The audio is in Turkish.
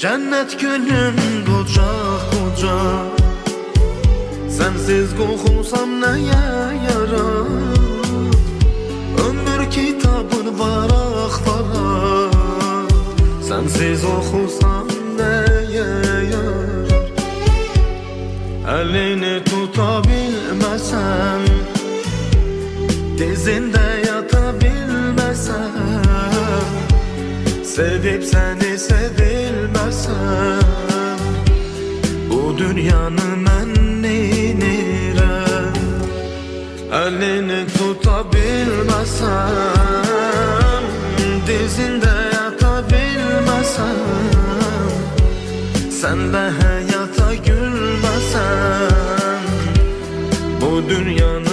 Cennet gülüm koca koca, sensiz kokulsam neye yarar? Ömür kitabın varak varak, sensiz okusam neye yarar? Elini tutabilmesem, dizinde yatabilmesem, sevip seni sevilmesem, bu dünyanın ben neynirem? Elini tutabilmesem, dizinde yatabilmesem, sen de hayata gülmesen, bu dünyanın